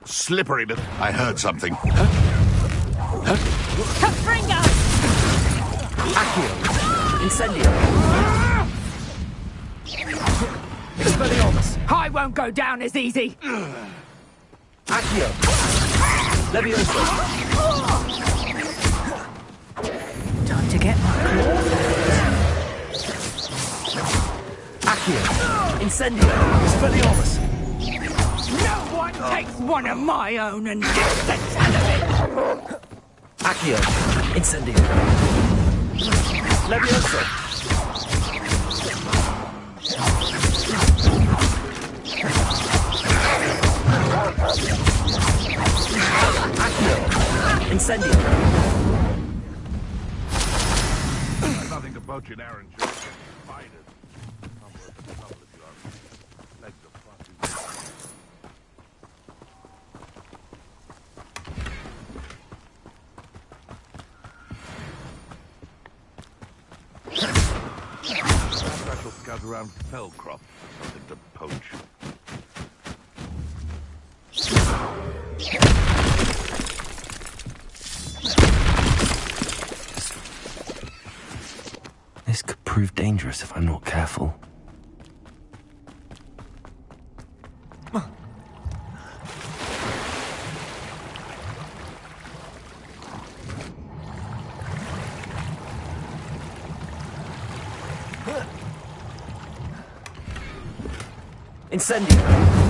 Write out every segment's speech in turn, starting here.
Slippery bit. I heard something. Kafringa! Accio! Incendio! Expelliarmus! I won't go down as easy! Accio! Levioso! Time to get my claws. Accio! Incendio! Expelliarmus! No one takes one of my own and gets the tell of it! Accio! Incendio! Levioso! Accio! Incendio! Nothing to poach in Aaron. Spiders. Legs are fucking. Special scout around Fellcroft. Something to poach. This could prove dangerous if I'm not careful. Incendio!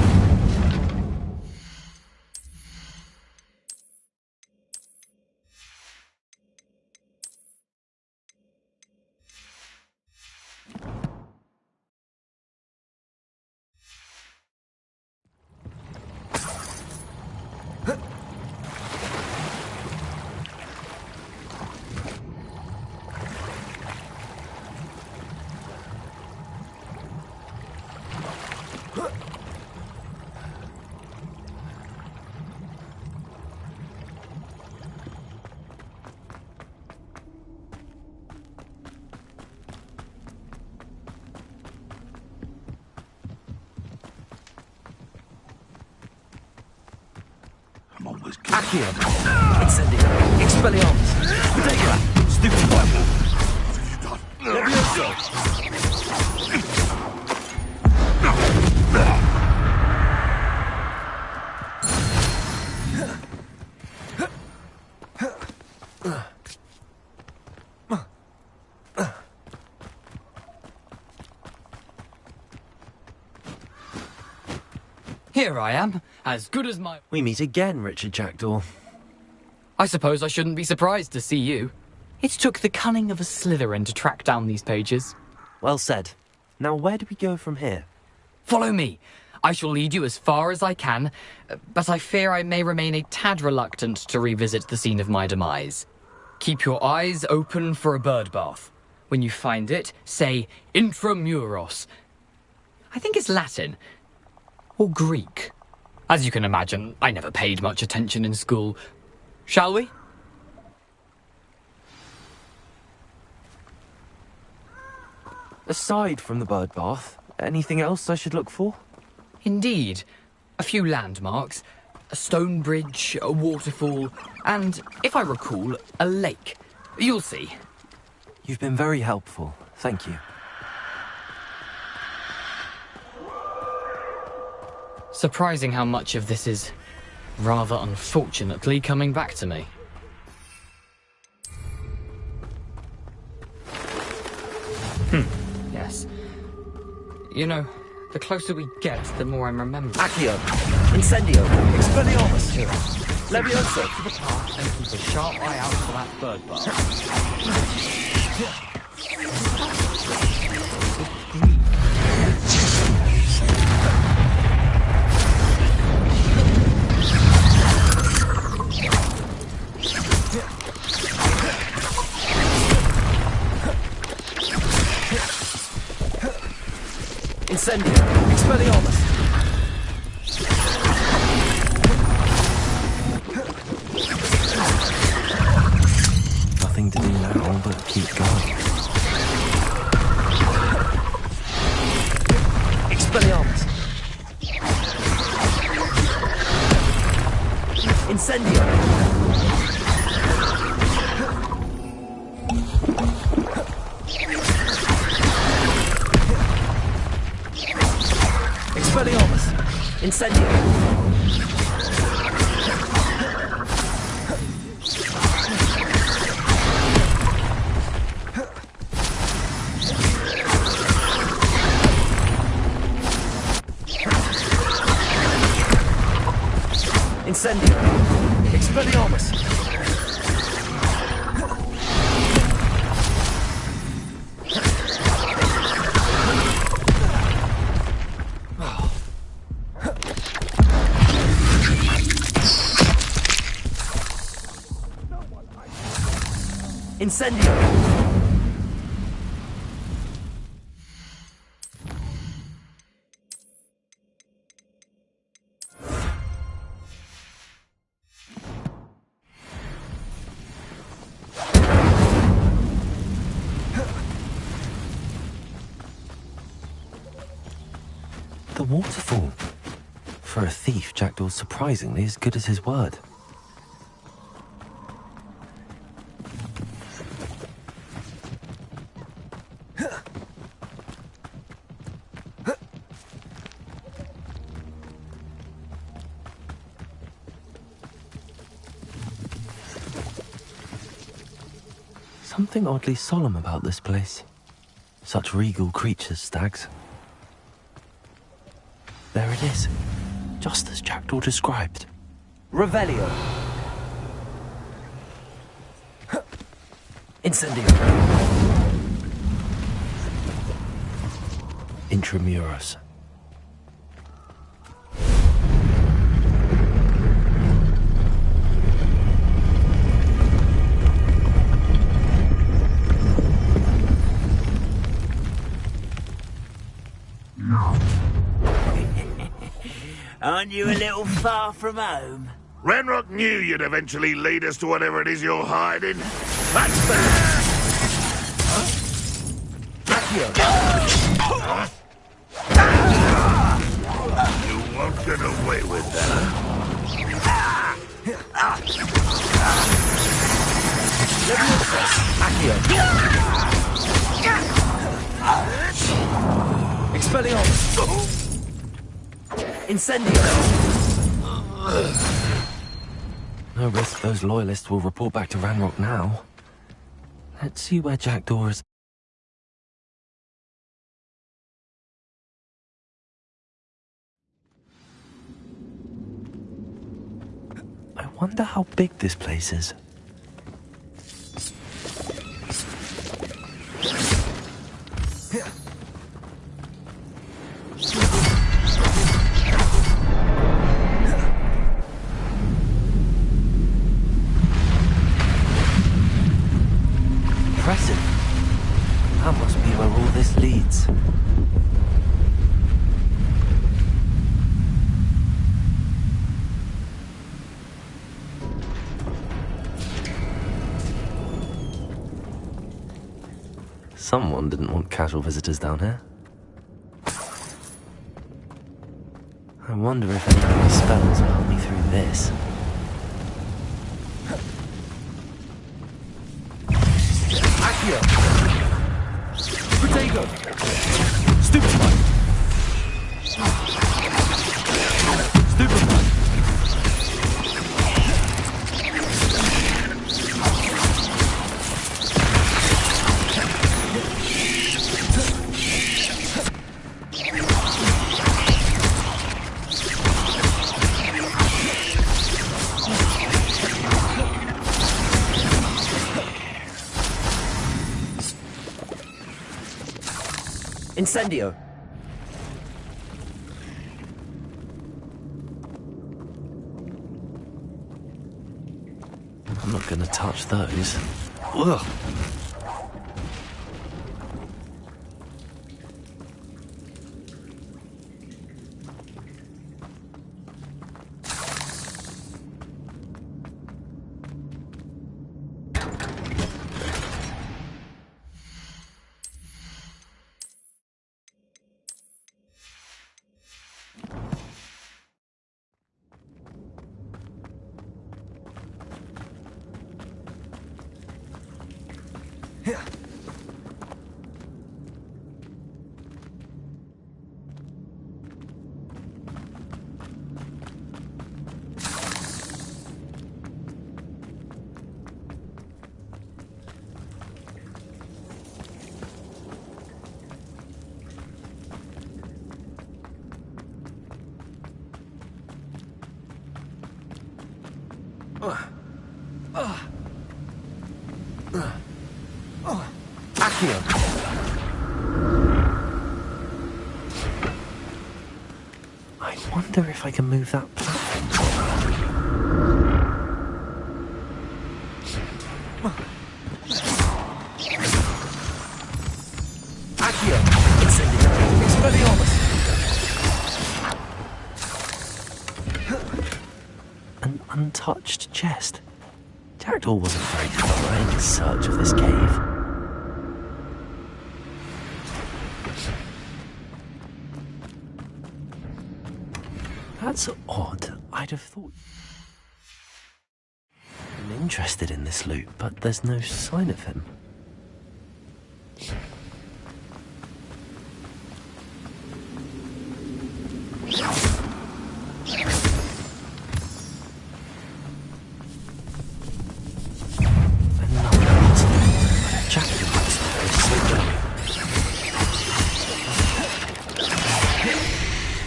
I'm always Accio! Incendio! Expelliarmus! Ridiculous! Stupid weapon! Levioso! Here I am, as good as my... We meet again, Richard Jackdaw. I suppose I shouldn't be surprised to see you. It took the cunning of a Slytherin to track down these pages. Well said. Now where do we go from here? Follow me. I shall lead you as far as I can, but I fear I may remain a tad reluctant to revisit the scene of my demise. Keep your eyes open for a bird bath. When you find it, say intramuros. I think it's Latin. Or Greek. As you can imagine, I never paid much attention in school. Shall we? Aside from the bird bath, anything else I should look for? Indeed. A few landmarks. A stone bridge, a waterfall, and, if I recall, a lake. You'll see. You've been very helpful. Thank you. Surprising how much of this is, rather unfortunately, coming back to me. Yes. You know, the closer we get, the more I'm remembering. Accio! Incendio! Expelliarmus! Levioso! To the path and keep a sharp eye out for that bird bath. Incendio! Expelliarmus! Nothing to do now but keep going. Expelliarmus! Incendio! Expelliarmus! Incendio! Incendio! Expelliarmus! Incendio! The waterfall. For a thief, Jackdaw's surprisingly as good as his word. Something oddly solemn about this place. Such regal creatures, stags. There it is, just as Jackdaw described. Revelio! Incendio! Intramuros. Aren't you a little far from home? Ranrock knew you'd eventually lead us to whatever it is you're hiding. That's better! You won't get away with that. Expelliarmus! Incendio! No risk those loyalists will report back to Ranrock now. Let's see where Jackdaw is. I wonder how big this place is. Impressive. That must be where all this leads. Someone didn't want casual visitors down here. I wonder if any of these spells will help me through this. Accio! Protego! Stupefy! Stupefy! Incendio! I'm not gonna touch those. Ugh. Accio. I wonder if I can move that platform somehow. Accio. Incendio. Expelliarmus. An untouched chest. Jackdaw wasn't very thorough in his search of this cave. That's odd. I'd have thought I'm interested in this loot, but there's no sign of him.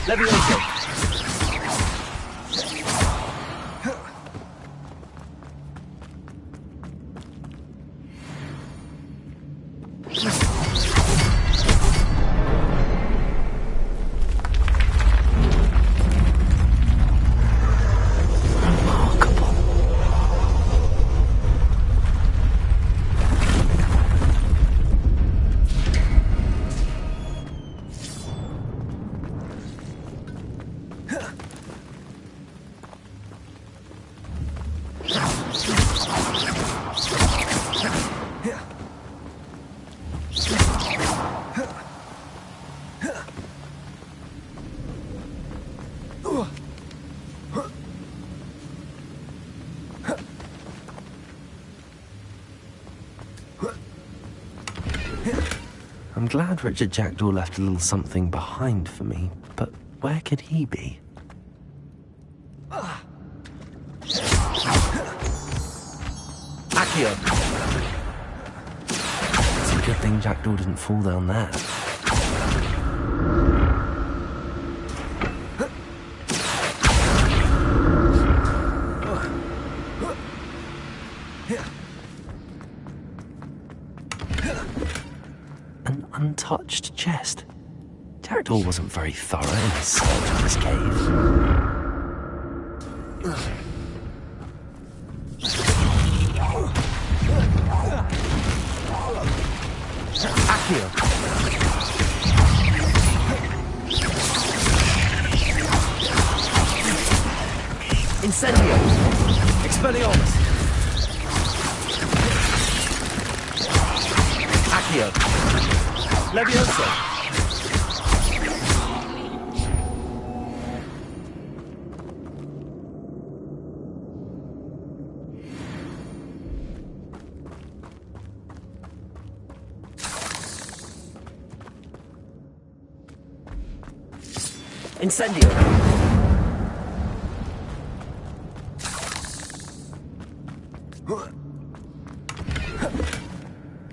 Levioso. I'm glad Richard Jackdaw left a little something behind for me, but where could he be? Accio. It's a good thing Jackdaw didn't fall down there. An untouched chest. Jackdaw wasn't very thorough in his search of this cave. Accio. Incendio. Expelliarmus. Accio. Levioso. Incendio.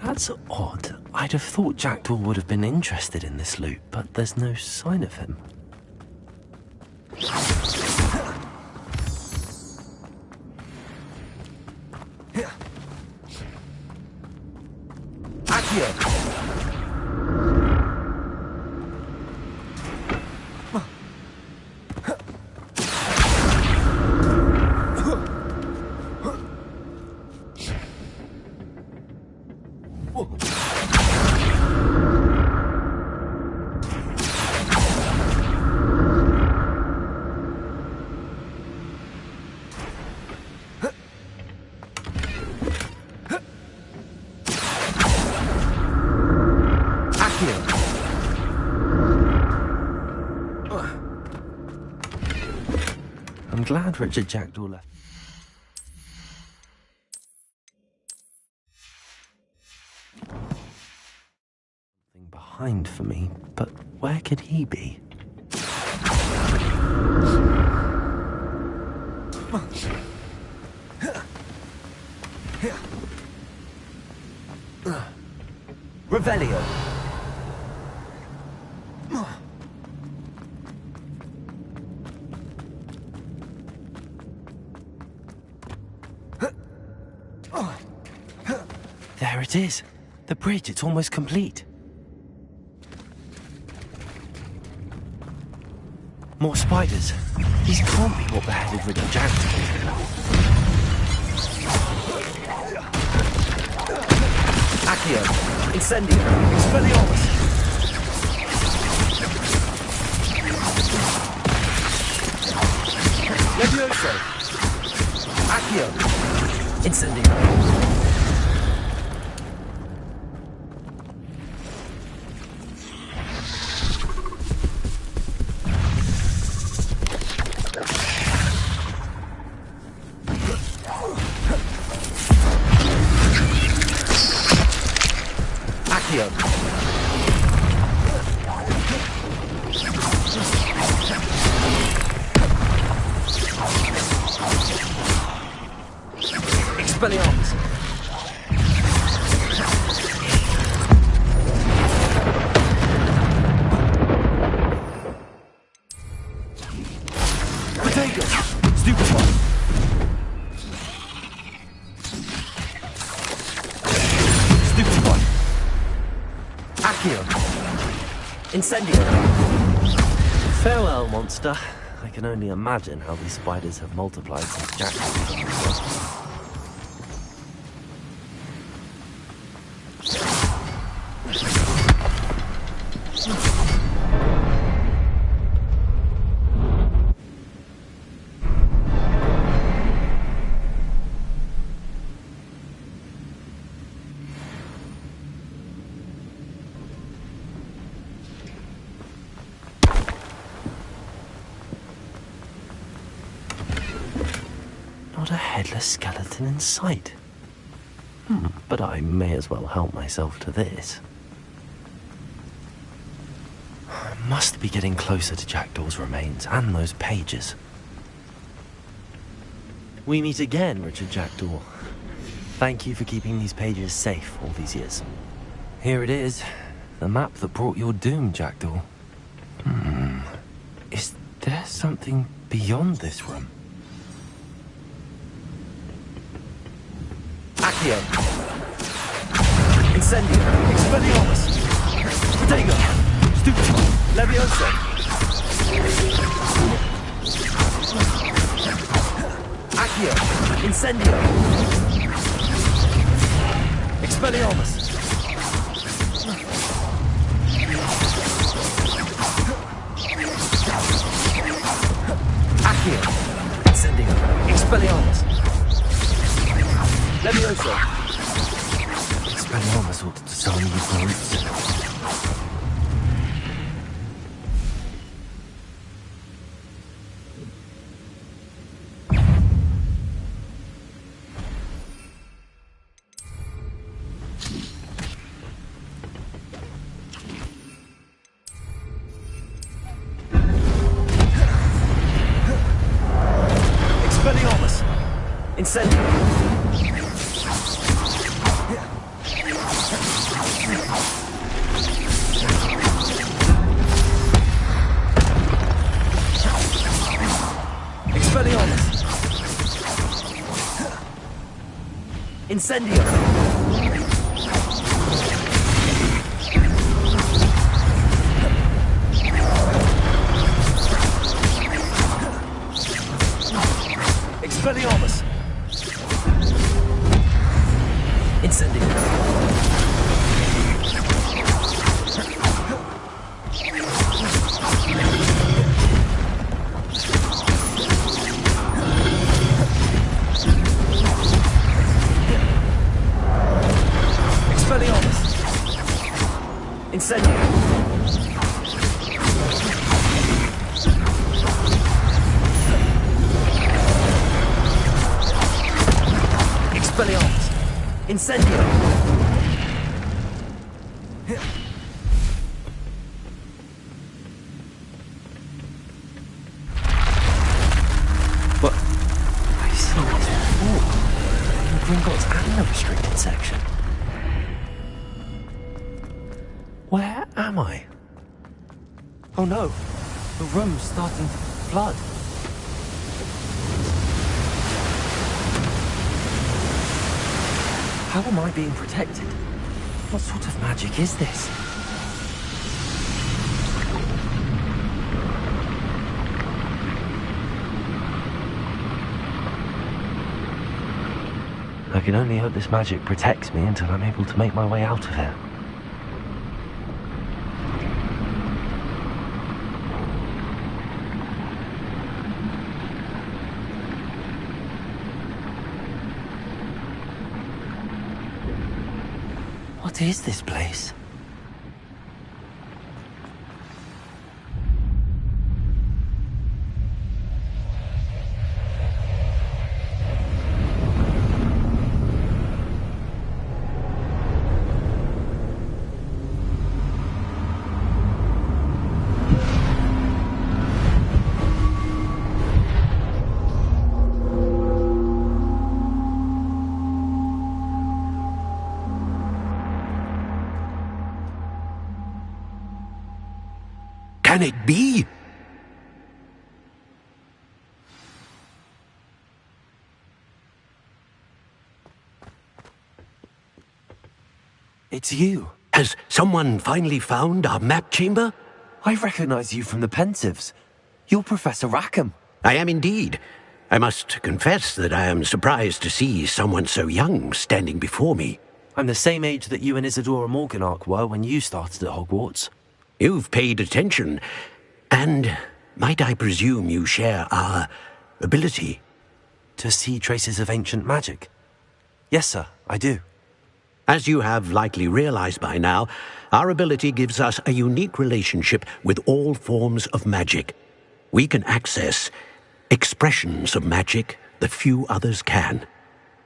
That's odd. I'd have thought Jackdaw would have been interested in this loot, but there's no sign of him. Accio. I'm glad Richard Jackdaw left something behind for me, but where could he be? Revelio. There it is. The bridge, it's almost complete. More spiders. These can't be what the headed rid of Jack. Accio. Incendio. Expelliarmus. Levioso. Accio. Incendio. Expelliarmus. Potato. Stupefy. Stupefy. Accio. Incendio. Farewell, monster. I can only imagine how these spiders have multiplied since Jack was. Not a headless skeleton in sight. But I may as well help myself to this. I must be getting closer to Jackdaw's remains and those pages. We meet again, Richard Jackdaw. Thank you for keeping these pages safe all these years. Here it is, the map that brought your doom, Jackdaw. Is there something beyond this room? Accio. Incendio. Expelliarmus. Potato. Stupefy. Levioso. Accio. Incendio. Expelliarmus. Accio. Incendio. Expelliarmus. Levioso. Expelliarmus ought to disarm you roots. Expelliarmus. Incendio. Expelliarmus. Incendio. Expelliarmus. Incendio. Expelliarmus. Incendio. Expelliarmus. Incendio. But I see this before. In Gringotts and the restricted section. Where am I? Oh no, the room's starting to flood. How am I being protected? What sort of magic is this? I can only hope this magic protects me until I'm able to make my way out of here. What is this place? Can it be? It's you. Has someone finally found our map chamber? I recognize you from the Pensives. You're Professor Rackham. I am indeed. I must confess that I am surprised to see someone so young standing before me. I'm the same age that you and Isadora Morganach were when you started at Hogwarts. You've paid attention, and might I presume you share our ability? To see traces of ancient magic? Yes, sir, I do. As you have likely realized by now, our ability gives us a unique relationship with all forms of magic. We can access expressions of magic that few others can.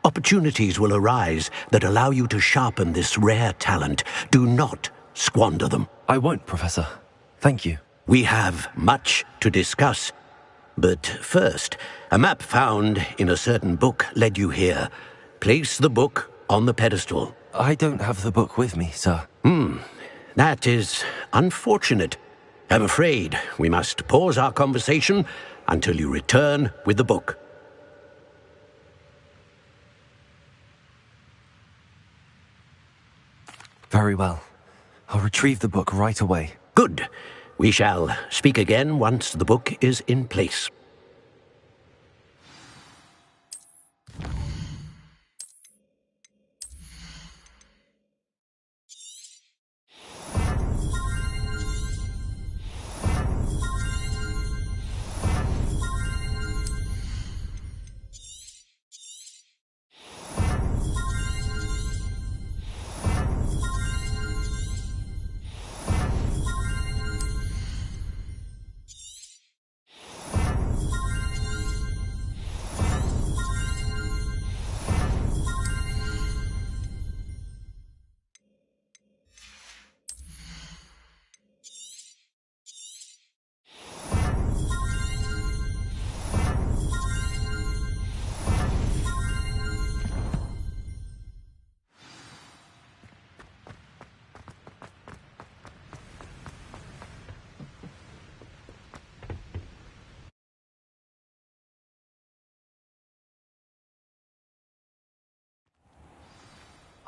Opportunities will arise that allow you to sharpen this rare talent. Do not squander them. I won't, Professor. Thank you. We have much to discuss. But first, a map found in a certain book led you here. Place the book on the pedestal. I don't have the book with me, sir. That is unfortunate. I'm afraid we must pause our conversation until you return with the book. Very well. I'll retrieve the book right away. Good. We shall speak again once the book is in place.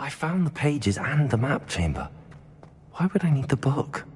I found the pages and the map chamber. Why would I need the book?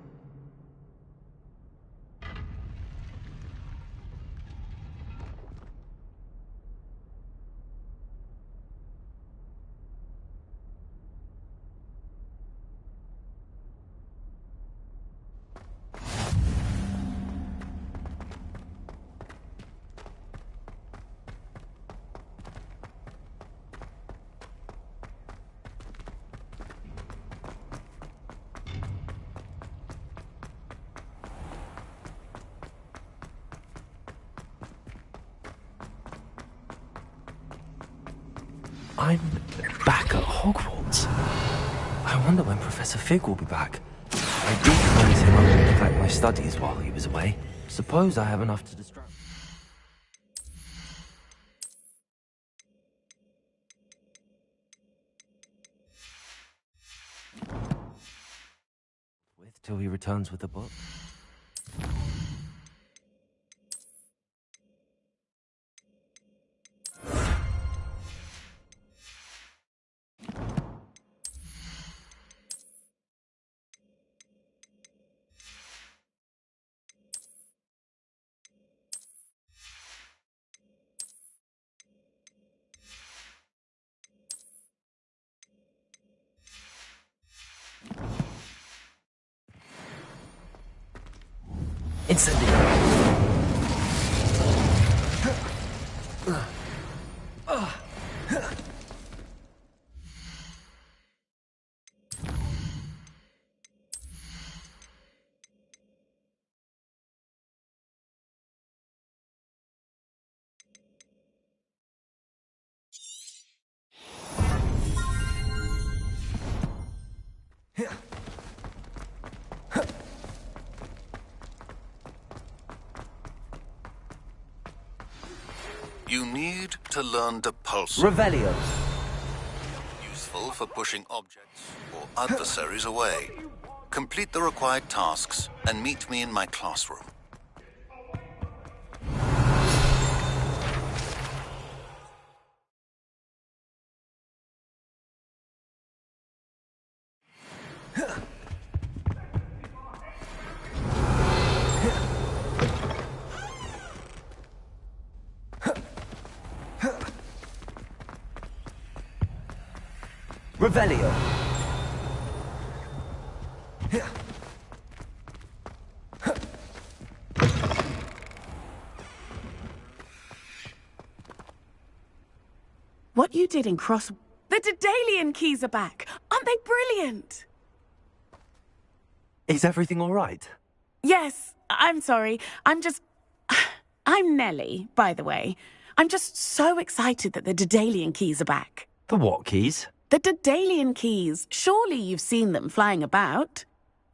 I'm back at Hogwarts. I wonder when Professor Fig will be back. I did promise him I would neglect my studies while he was away. Suppose I have enough to distract. With till he returns with the book. Incendio. You need to learn to pulse. Revelio. Useful for pushing objects or adversaries away. Complete the required tasks and meet me in my classroom. Revelio. What you did in Cross... The Daedalian keys are back! Aren't they brilliant? Is everything all right? Yes, I'm sorry. I'm Nellie, by the way. I'm just so excited that the Daedalian keys are back. The what keys? The Daedalian keys. Surely you've seen them flying about.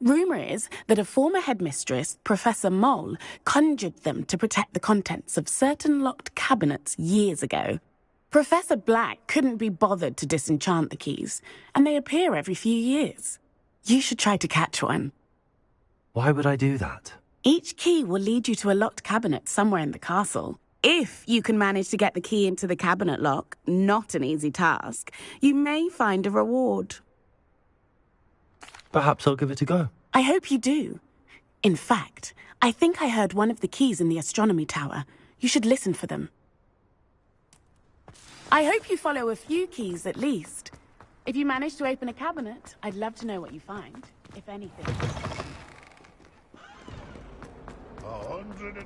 Rumour is that a former headmistress, Professor Moll, conjured them to protect the contents of certain locked cabinets years ago. Professor Black couldn't be bothered to disenchant the keys, and they appear every few years. You should try to catch one. Why would I do that? Each key will lead you to a locked cabinet somewhere in the castle. If you can manage to get the key into the cabinet lock, not an easy task, you may find a reward. Perhaps I'll give it a go. I hope you do. In fact, I think I heard one of the keys in the astronomy tower. You should listen for them. I hope you follow a few keys at least. If you manage to open a cabinet, I'd love to know what you find, if anything. 104.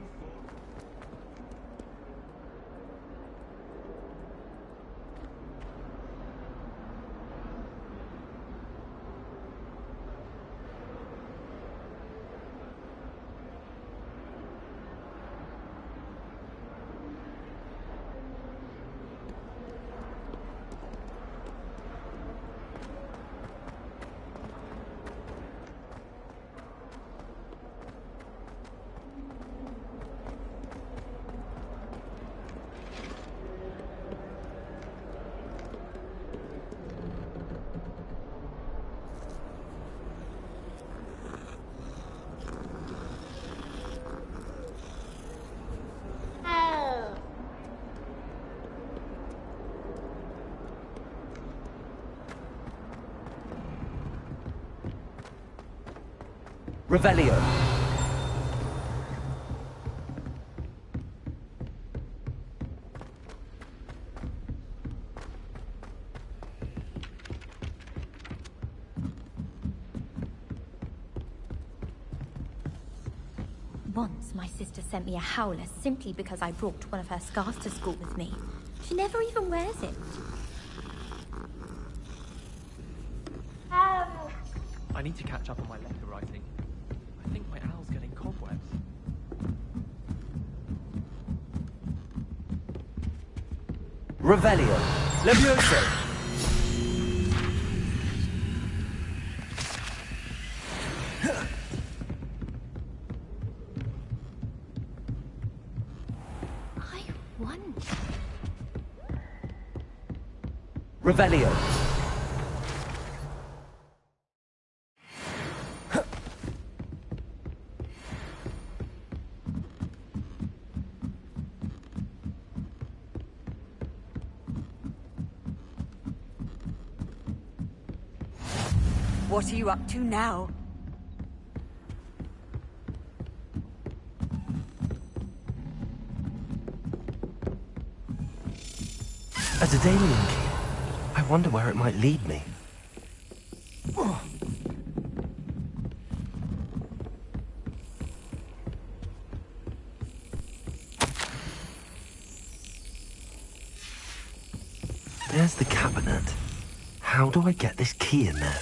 Revelio. Once, my sister sent me a howler simply because I brought one of her scarves to school with me. She never even wears it. I need to catch up on my letter writing. I think my owl's getting cobwebs. Revelio. Levioso. I wonder... Revelio. What are you up to now? A Daedalian key. I wonder where it might lead me. There's the cabinet. How do I get this key in there?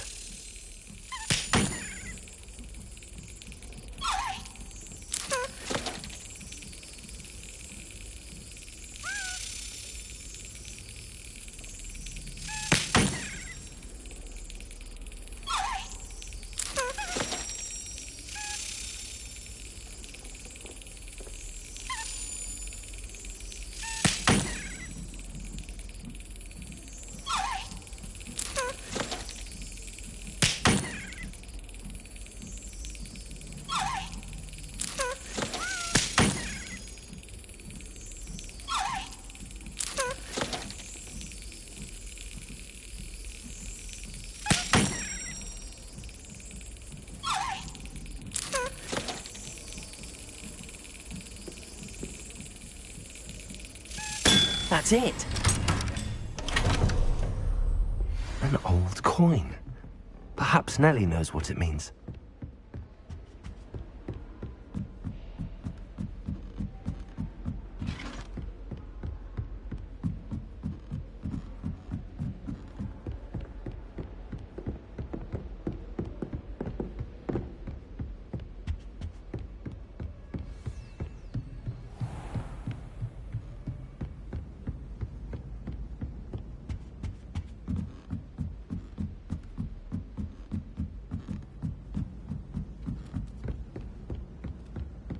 That's it. An old coin. Perhaps Nellie knows what it means.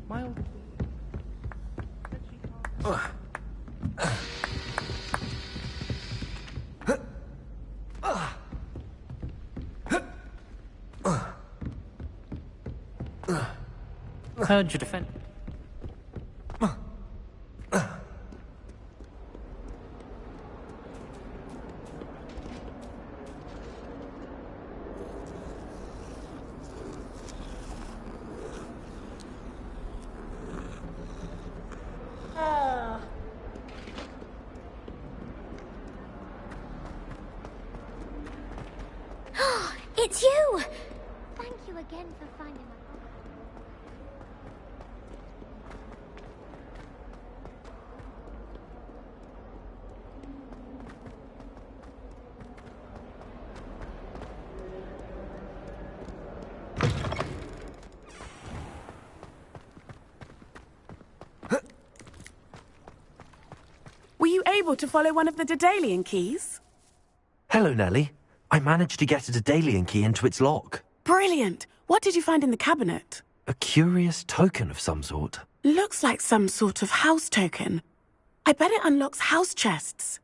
My old... Heard you defend. It's you! Thank you again for finding my book. Were you able to follow one of the Daedalian keys? Hello, Nellie. I managed to get a Daedalian key into its lock. Brilliant! What did you find in the cabinet? A curious token of some sort. Looks like some sort of house token. I bet it unlocks house chests.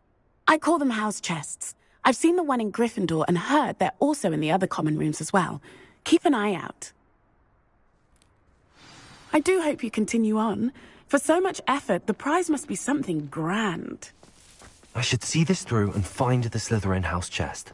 I call them house chests. I've seen the one in Gryffindor and heard they're also in the other common rooms as well. Keep an eye out. I do hope you continue on. For so much effort, the prize must be something grand. I should see this through and find the Slytherin house chest.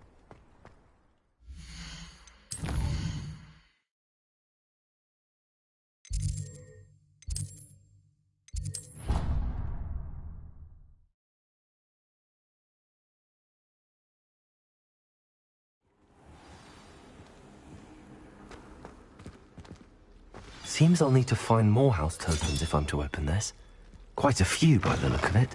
Seems I'll need to find more house tokens if I'm to open this. Quite a few by the look of it.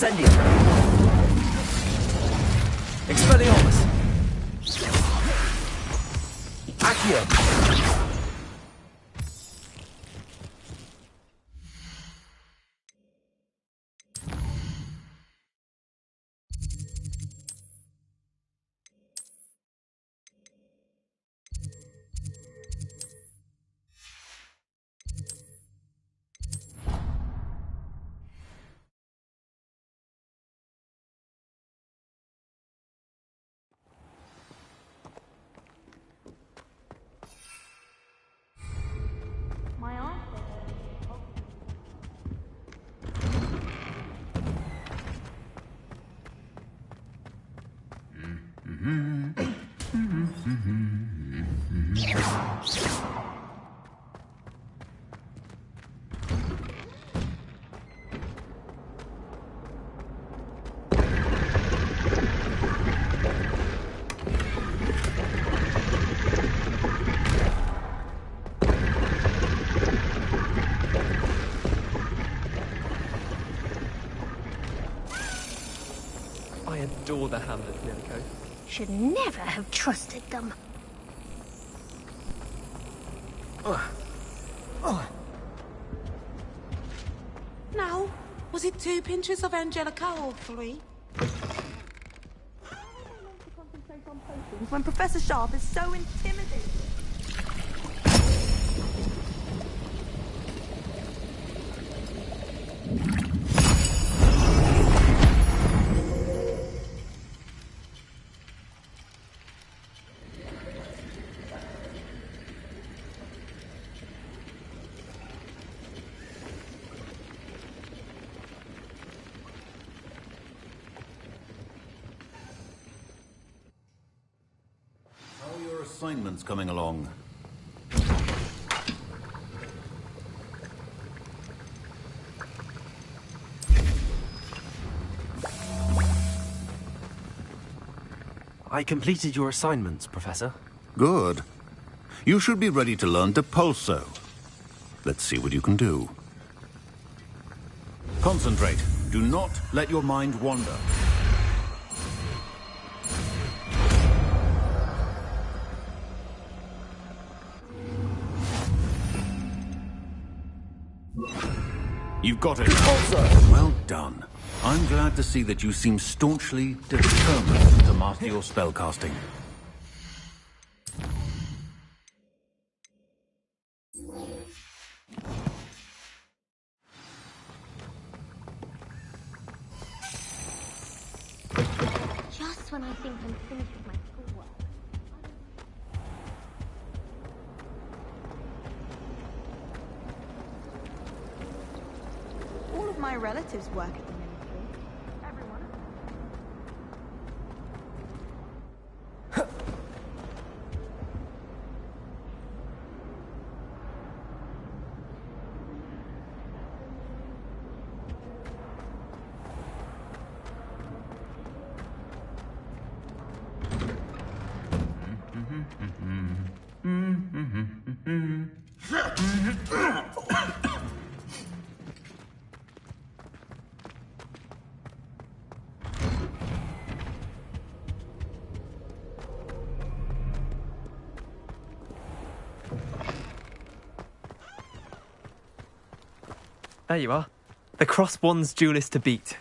Incendium! Expelliarmus! Accio! I adore the Hamlet, Lilico. Should never have trusted them. Now, was it 2 pinches of Angelica or 3? When Professor Sharp is so intimidating. Assignments coming along. I completed your assignments, Professor. Good. You should be ready to learn Depulso. Let's see what you can do. Concentrate. Do not let your mind wander. You've got it. Well done. I'm glad to see that you seem staunchly determined to master your spellcasting. Just when I think I'm finished with my schoolwork. All of my relatives work at the Ministry. Everyone. There you are. The crossbonds duelist to beat.